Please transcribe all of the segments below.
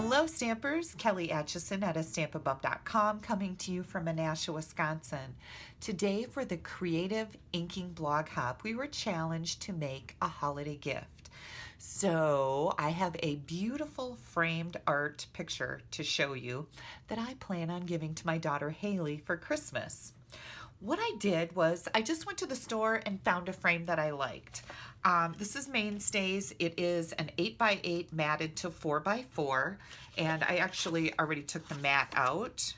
Hello Stampers, Kelly Acheson at stampabup.com coming to you from Menasha, Wisconsin. Today for the Creative Inking Blog Hop, we were challenged to make a holiday gift. So I have a beautiful framed art picture to show you that I plan on giving to my daughter Haley for Christmas. What I did was I just went to the store and found a frame that I liked. This is Mainstays. It is an 8x8 matted to 4x4, and I actually already took the mat out.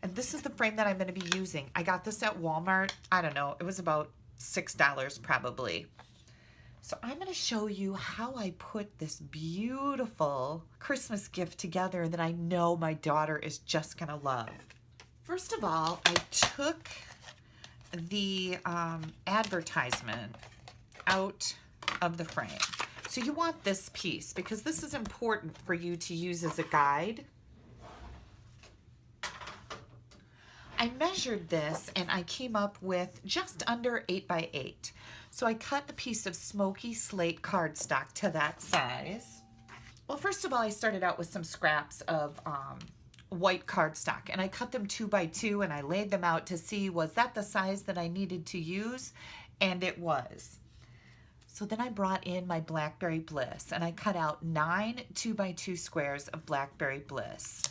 And this is the frame that I'm going to be using. I got this at Walmart. I don't know, it was about $6 probably. So I'm going to show you how I put this beautiful Christmas gift together that I know my daughter is just going to love. First of all, I took the advertisement out of the frame. So you want this piece because this is important for you to use as a guide. I measured this and I came up with just under 8x8. So I cut a piece of smoky slate cardstock to that size. Well, first of all, I started out with some scraps of white cardstock, and I cut them 2x2 and I laid them out to see was that the size that I needed to use, and it was. So then I brought in my Blackberry Bliss and I cut out 9 2x2 squares of Blackberry Bliss.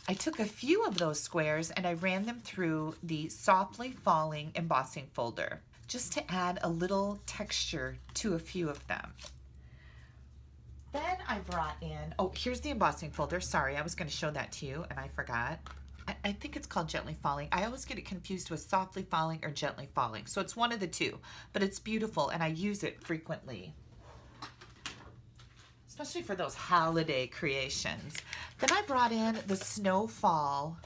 I took a few of those squares and I ran them through the softly falling embossing folder just to add a little texture to a few of them. Then I brought in, oh, here's the embossing folder. Sorry, I was going to show that to you and I forgot. I think it's called Gently Falling. I always get it confused with Softly Falling or Gently Falling. So it's one of the two, but it's beautiful and I use it frequently, especially for those holiday creations. Then I brought in the Snowfall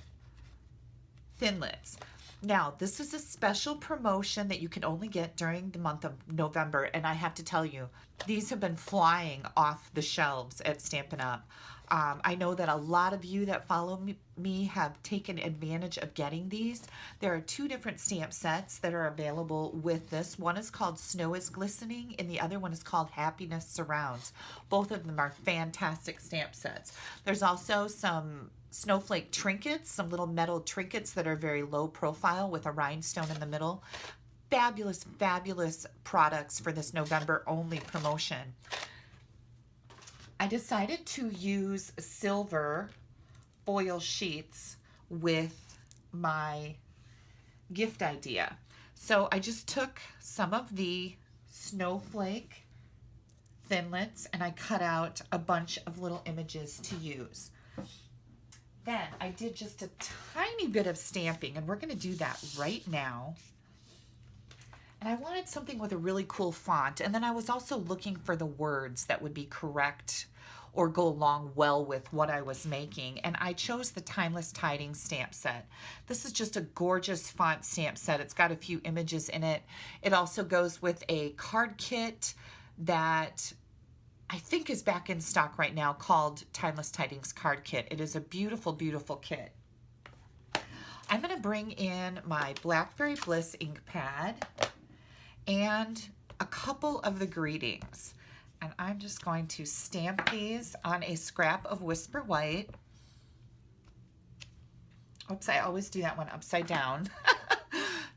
Thinlits. Now, this is a special promotion that you can only get during the month of November, and I have to tell you, these have been flying off the shelves at Stampin' Up. I know that a lot of you that follow me have taken advantage of getting these. There are 2 different stamp sets that are available with this. One is called Snow is Glistening, and the other one is called Happiness Surrounds. Both of them are fantastic stamp sets. There's also some Snowflake trinkets, some little metal trinkets that are very low profile with a rhinestone in the middle. Fabulous, fabulous products for this November only promotion. I decided to use silver foil sheets with my gift idea. So I just took some of the Snowflake Thinlits and I cut out a bunch of little images to use. Then I did just a tiny bit of stamping, and we're going to do that right now. And I wanted something with a really cool font, and then I was also looking for the words that would be correct or go along well with what I was making, and I chose the Timeless Tidings stamp set. This is just a gorgeous font stamp set. It's got a few images in it. It also goes with a card kit that I think is back in stock right now called Timeless Tidings Card Kit. It is a beautiful, beautiful kit. I'm going to bring in my Blackberry Bliss ink pad and a couple of the greetings. And I'm just going to stamp these on a scrap of Whisper White. Oops, I always do that one upside down.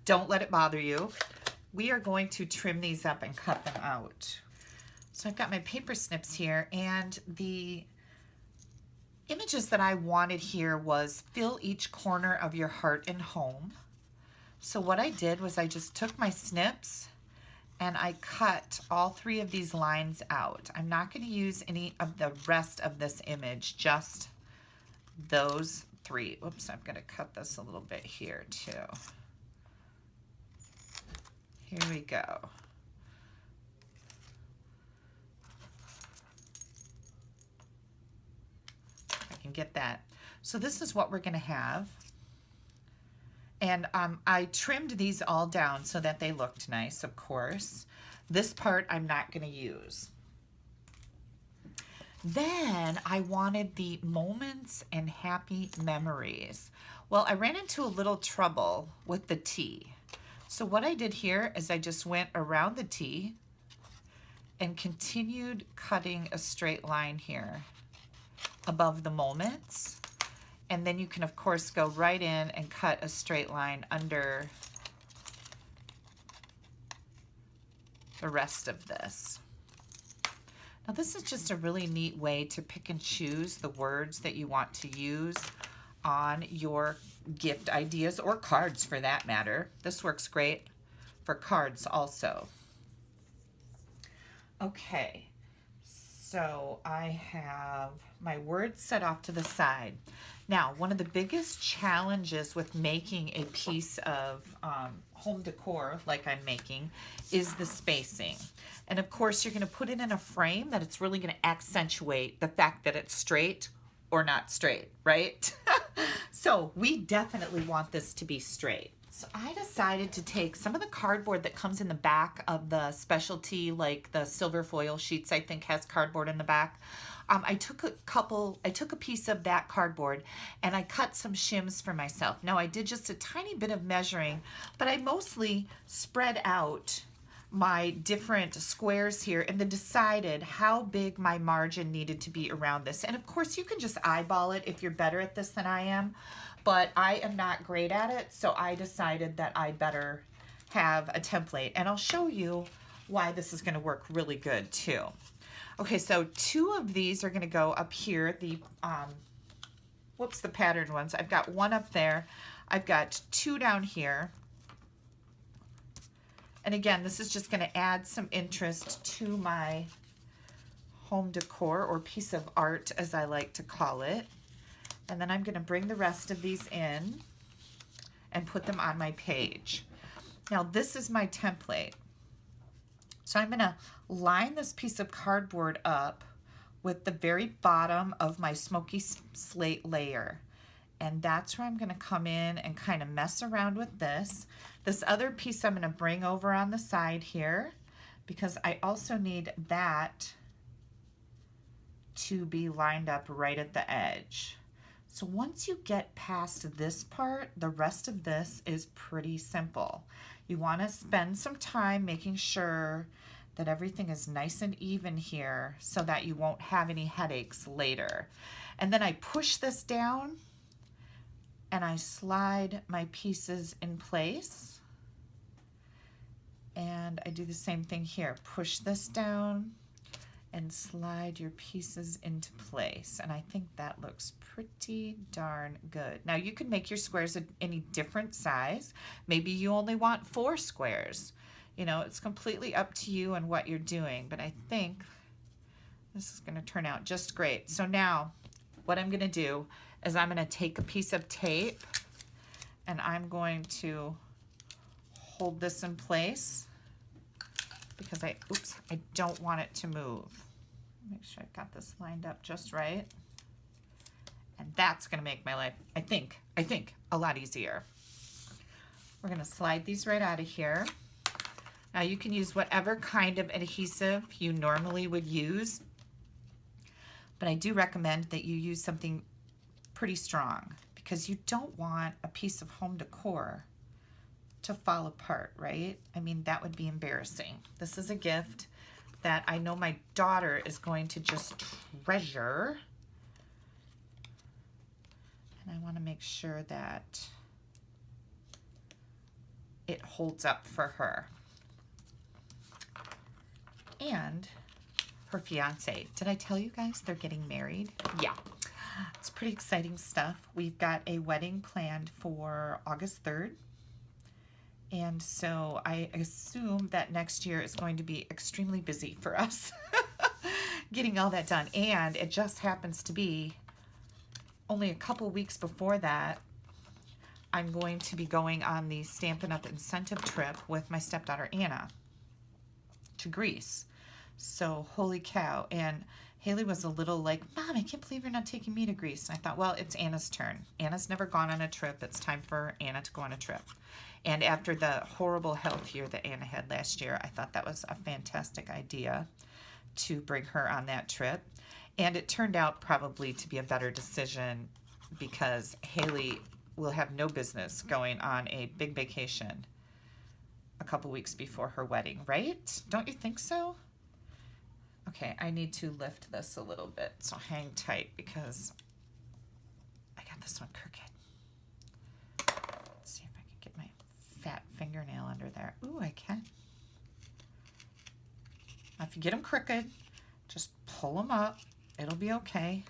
Don't let it bother you. We are going to trim these up and cut them out. So I've got my paper snips here, and the images that I wanted here was fill each corner of your heart and home. So what I did was I just took my snips and I cut all 3 of these lines out. I'm not going to use any of the rest of this image, just those 3. Oops, I'm going to cut this a little bit here too. Here we go. Can get that. So this is what we're going to have. And I trimmed these all down so that they looked nice, of course. This part I'm not going to use. Then I wanted the moments and happy memories. Well, I ran into a little trouble with the T. So what I did here is I just went around the T and continued cutting a straight line here above the moments. And then you can, of course, go right in and cut a straight line under the rest of this. Now, this is just a really neat way to pick and choose the words that you want to use on your gift ideas, or cards for that matter. This works great for cards also. Okay, so I have my words set off to the side. Now, one of the biggest challenges with making a piece of home decor like I'm making is the spacing. And of course, you're going to put it in a frame that it's really going to accentuate the fact that it's straight or not straight, right? So we definitely want this to be straight. So I decided to take some of the cardboard that comes in the back of the specialty, like the silver foil sheets, I think has cardboard in the back. I took a piece of that cardboard and I cut some shims for myself. Now I did just a tiny bit of measuring, but I mostly spread out my different squares here and then decided how big my margin needed to be around this. And of course you can just eyeball it if you're better at this than I am, but I am not great at it, so I decided that I better have a template, and I'll show you why this is going to work really good too. Okay, so 2 of these are going to go up here, the the patterned ones. I've got 1 up there, I've got 2 down here. And again, this is just going to add some interest to my home decor, or piece of art as I like to call it. And then I'm going to bring the rest of these in and put them on my page. Now this is my template. So I'm going to line this piece of cardboard up with the very bottom of my smoky slate layer. And that's where I'm going to come in and kind of mess around with this. This other piece I'm going to bring over on the side here, because I also need that to be lined up right at the edge. So once you get past this part, the rest of this is pretty simple. You want to spend some time making sure that everything is nice and even here so that you won't have any headaches later. And then I push this down and I slide my pieces in place. And I do the same thing here. Push this down and slide your pieces into place. And I think that looks pretty darn good. Now you can make your squares any different size. Maybe you only want 4 squares. You know, it's completely up to you and what you're doing, but I think this is going to turn out just great. So now what I'm going to do is I'm going to take a piece of tape and I'm going to hold this in place because I don't want it to move. Make sure I've got this lined up just right. And that's going to make my life, I think, a lot easier. We're going to slide these right out of here. Now you can use whatever kind of adhesive you normally would use, but I do recommend that you use something pretty strong because you don't want a piece of home decor to fall apart, right? I mean, that would be embarrassing. This is a gift that I know my daughter is going to just treasure. And I want to make sure that it holds up for her. And her fiance. Did I tell you guys they're getting married? Yeah, it's pretty exciting stuff. We've got a wedding planned for August 3rd. And so I assume that next year is going to be extremely busy for us getting all that done. And it just happens to be only a couple weeks before that, I'm going to be going on the Stampin' Up! Incentive trip with my stepdaughter Anna to Greece. So holy cow. And Haley was a little like, Mom, I can't believe you're not taking me to Greece. And I thought, well, it's Anna's turn. Anna's never gone on a trip. It's time for Anna to go on a trip. And after the horrible health year that Anna had last year, I thought that was a fantastic idea to bring her on that trip. And it turned out probably to be a better decision because Haley will have no business going on a big vacation a couple weeks before her wedding, right? Don't you think so? Okay, I need to lift this a little bit, so hang tight because I got this one crooked. Let's see if I can get my fat fingernail under there. Ooh, I can. Now, if you get them crooked, just pull them up. It'll be okay.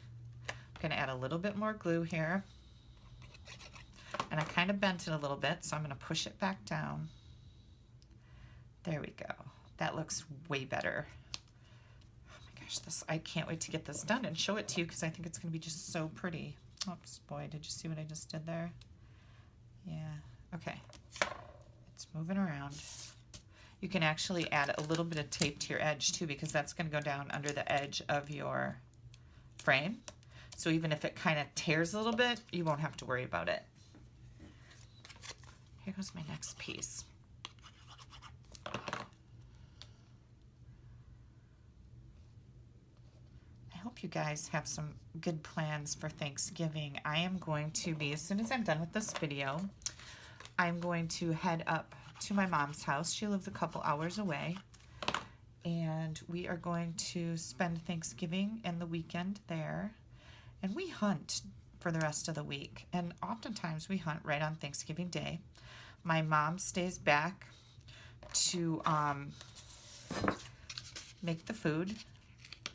I'm gonna add a little bit more glue here. And I kind of bent it a little bit, so I'm gonna push it back down. There we go. That looks way better. I can't wait to get this done and show it to you because I think it's going to be just so pretty. Oops, boy, did you see what I just did there? Yeah, okay. It's moving around. You can actually add a little bit of tape to your edge too because that's going to go down under the edge of your frame. So even if it kind of tears a little bit, you won't have to worry about it. Here goes my next piece. I hope you guys have some good plans for Thanksgiving. I am going to be, as soon as I'm done with this video, I'm going to head up to my mom's house. She lives a couple hours away. And we are going to spend Thanksgiving and the weekend there. And we hunt for the rest of the week. And oftentimes we hunt right on Thanksgiving Day. My mom stays back to make the food.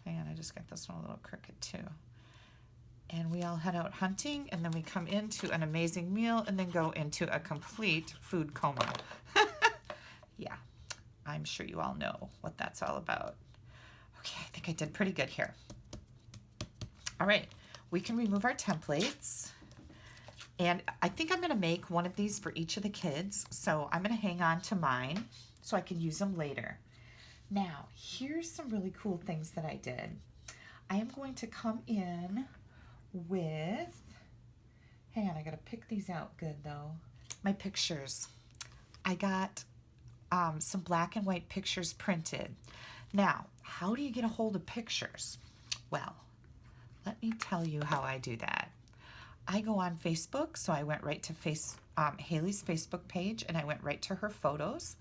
Hang on, I just got this one a little crooked too. And we all head out hunting, and then we come into an amazing meal, and then go into a complete food coma. Yeah, I'm sure you all know what that's all about. Okay, I think I did pretty good here. All right, we can remove our templates. And I think I'm going to make one of these for each of the kids. So I'm going to hang on to mine so I can use them later. Now, here's some really cool things that I did. I am going to come in with, hang on, I got to pick these out good though. My pictures. I got some black and white pictures printed. Now, how do you get a hold of pictures? Well, let me tell you how I do that. I go on Facebook, so I went right to Haley's Facebook page, and I went right to her photos.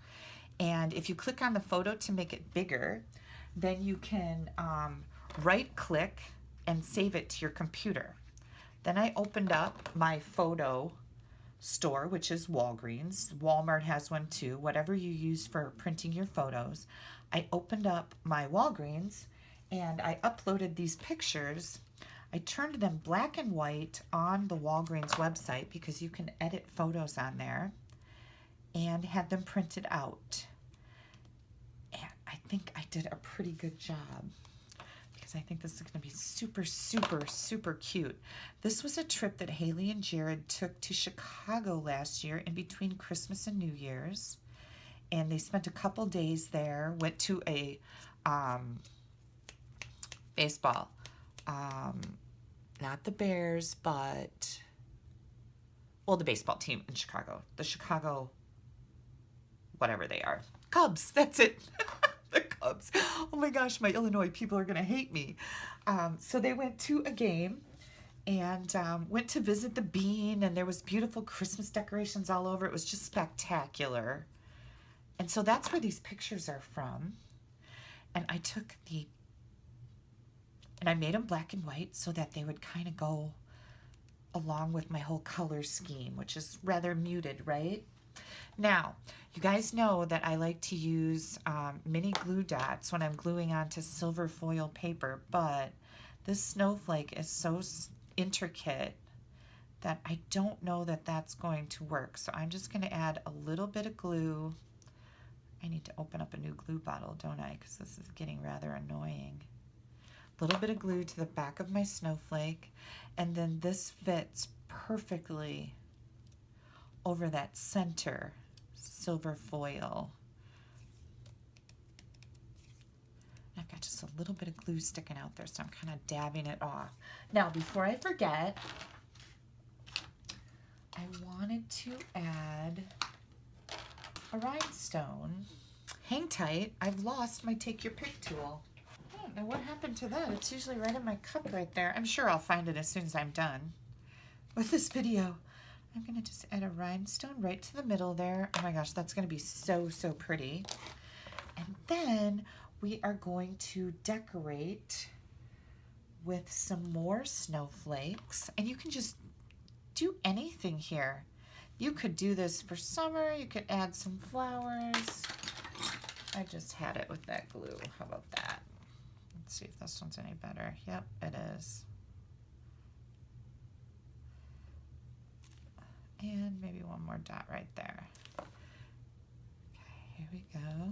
And if you click on the photo to make it bigger, then you can right-click and save it to your computer. Then I opened up my photo store, which is Walgreens. Walmart has one too, whatever you use for printing your photos. I opened up my Walgreens, and I uploaded these pictures. I turned them black and white on the Walgreens website because you can edit photos on there, and had them printed out. And I think I did a pretty good job because I think this is going to be super, super, super cute. This was a trip that Haley and Jared took to Chicago last year in between Christmas and New Year's. And they spent a couple days there, went to a baseball. Not the Bears, but, well, the baseball team in Chicago. The Chicago, whatever they are. Cubs, that's it. The Cubs. Oh my gosh, my Illinois people are going to hate me. So they went to a game and went to visit the Bean, and there was beautiful Christmas decorations all over. It was just spectacular. And so that's where these pictures are from. And I took and I made them black and white so that they would kind of go along with my whole color scheme, which is rather muted, right? Now, you guys know that I like to use mini glue dots when I'm gluing onto silver foil paper, but this snowflake is so intricate that I don't know that that's going to work. So I'm just going to add a little bit of glue. I need to open up a new glue bottle, don't I? Because this is getting rather annoying. A little bit of glue to the back of my snowflake, and then this fits perfectly over that center silver foil. I've got just a little bit of glue sticking out there, so I'm kind of dabbing it off. Now, before I forget, I wanted to add a rhinestone. Hang tight, I've lost my take your pick tool. I don't know what happened to that. It's usually right in my cup right there. I'm sure I'll find it as soon as I'm done with this video. I'm gonna just add a rhinestone right to the middle there. Oh my gosh, that's gonna be so, so pretty. And then we are going to decorate with some more snowflakes, and you can just do anything here. You could do this for summer. You could add some flowers. I just had it with that glue. How about that? Let's see if this one's any better. Yep, it is. And maybe one more dot right there. Okay, here we go.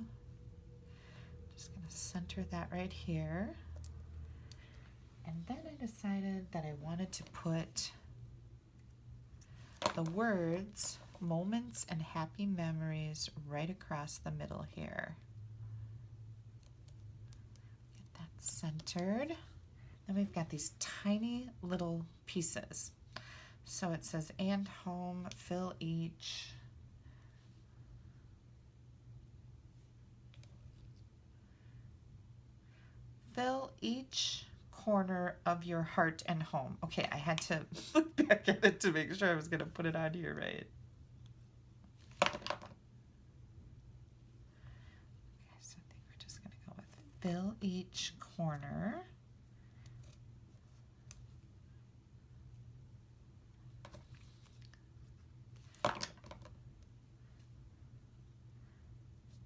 Just gonna center that right here. And then I decided that I wanted to put the words moments and happy memories right across the middle here. Get that centered. Then we've got these tiny little pieces. So it says and home, fill each. Fill each corner of your heart and home. Okay, I had to look back at it to make sure I was going to put it on here right. Okay, so I think we're just going to go with fill each corner.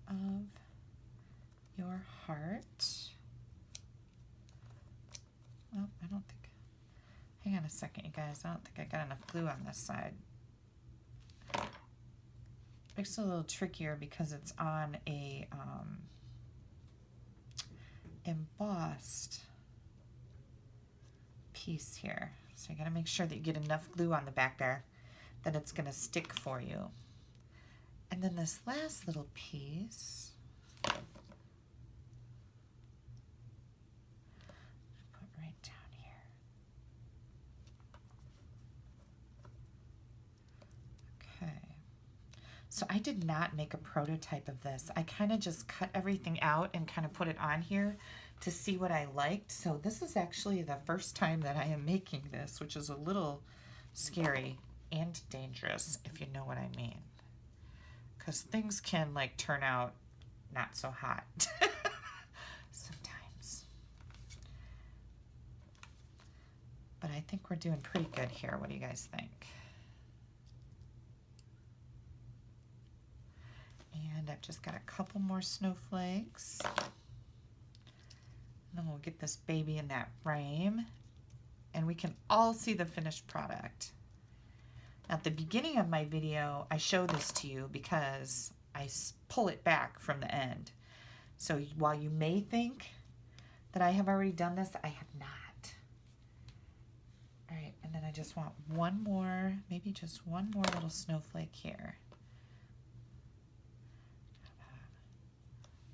Of your heart. Well, I don't think, hang on a second, you guys. I don't think I got enough glue on this side. Makes it a little trickier because it's on a embossed piece here. So you gotta make sure that you get enough glue on the back there that it's gonna stick for you. And then this last little piece, put right down here. Okay. So I did not make a prototype of this. I kind of just cut everything out and kind of put it on here to see what I liked. So this is actually the first time that I am making this, which is a little scary and dangerous, if you know what I mean. Because things can like turn out not so hot sometimes. But I think we're doing pretty good here. What do you guys think? And I've just got a couple more snowflakes. And then we'll get this baby in that frame and we can all see the finished product. At the beginning of my video, I show this to you because I pull it back from the end. So while you may think that I have already done this, I have not. All right, and then I just want one more, maybe just one more little snowflake here.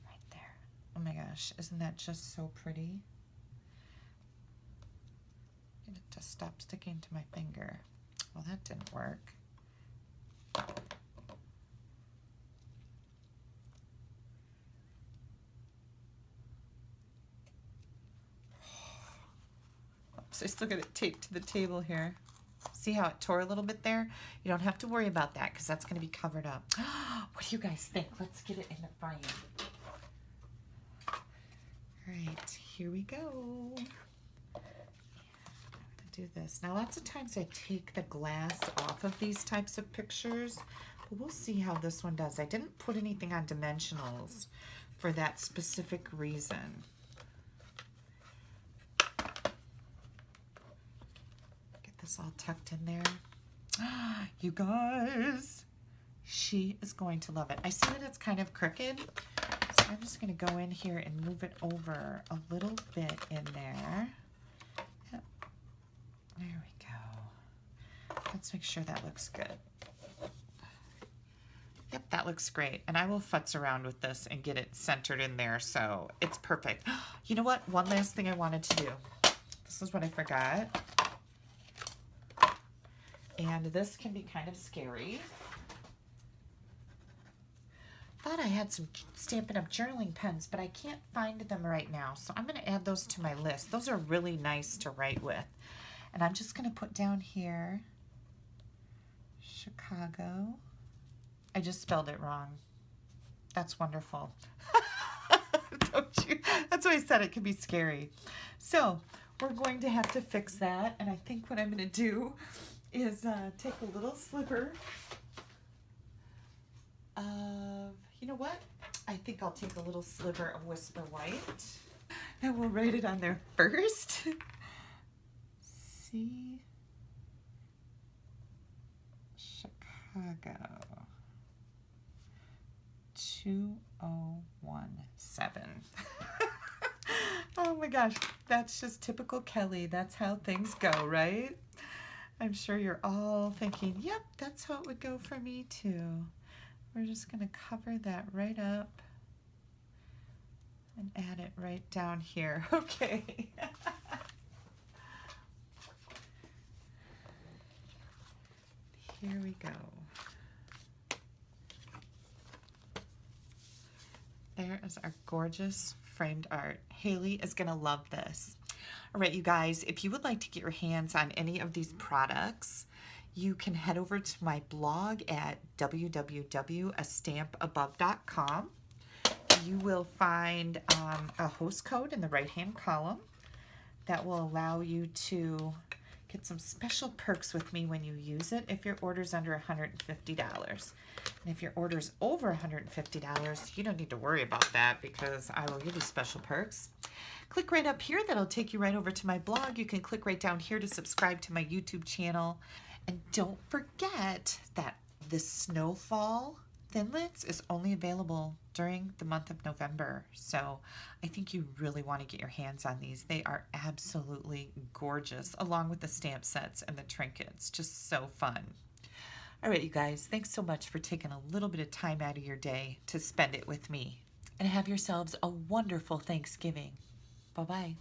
Right there. Oh my gosh, isn't that just so pretty? Get it to stop sticking to my finger. Well, that didn't work. Oops, I still got it taped to the table here. See how it tore a little bit there? You don't have to worry about that because that's going to be covered up. What do you guys think? Let's get it in the frame. All right, here we go. Do this. Now lots of times I take the glass off of these types of pictures, but we'll see how this one does. I didn't put anything on dimensionals for that specific reason. Get this all tucked in there. You guys, she is going to love it. I see that it's kind of crooked, so I'm just going to go in here and move it over a little bit in there. There we go. Let's make sure that looks good. Yep, that looks great. And I will futz around with this and get it centered in there so it's perfect. You know what? One last thing I wanted to do. This is what I forgot. And this can be kind of scary. Thought I had some Stampin' Up! Journaling pens, but I can't find them right now. So I'm going to add those to my list. Those are really nice to write with. And I'm just going to put down here, Chicago. I just spelled it wrong. That's wonderful. That's why I said it can be scary. So we're going to have to fix that. And I think what I'm going to do is take a little sliver of, you know what? I think I'll take a little sliver of Whisper White. And we'll write it on there first. See? Chicago 2017. Oh my gosh, that's just typical Kelly. That's how things go, right? I'm sure you're all thinking, yep, that's how it would go for me too. We're just going to cover that right up and add it right down here. Okay. Here we go. There is our gorgeous framed art. Haley is going to love this. All right, you guys, if you would like to get your hands on any of these products, you can head over to my blog at www.astampabove.com. You will find a host code in the right-hand column that will allow you to get some special perks with me when you use it if your order's under $150. And if your order's over $150, you don't need to worry about that because I will give you special perks. Click right up here. That'll take you right over to my blog. You can click right down here to subscribe to my YouTube channel. And don't forget that the Snowfall Thinlits is only available during the month of November. So I think you really want to get your hands on these. They are absolutely gorgeous, along with the stamp sets and the trinkets. Just so fun. All right, you guys, thanks so much for taking a little bit of time out of your day to spend it with me. And have yourselves a wonderful Thanksgiving. Bye-bye.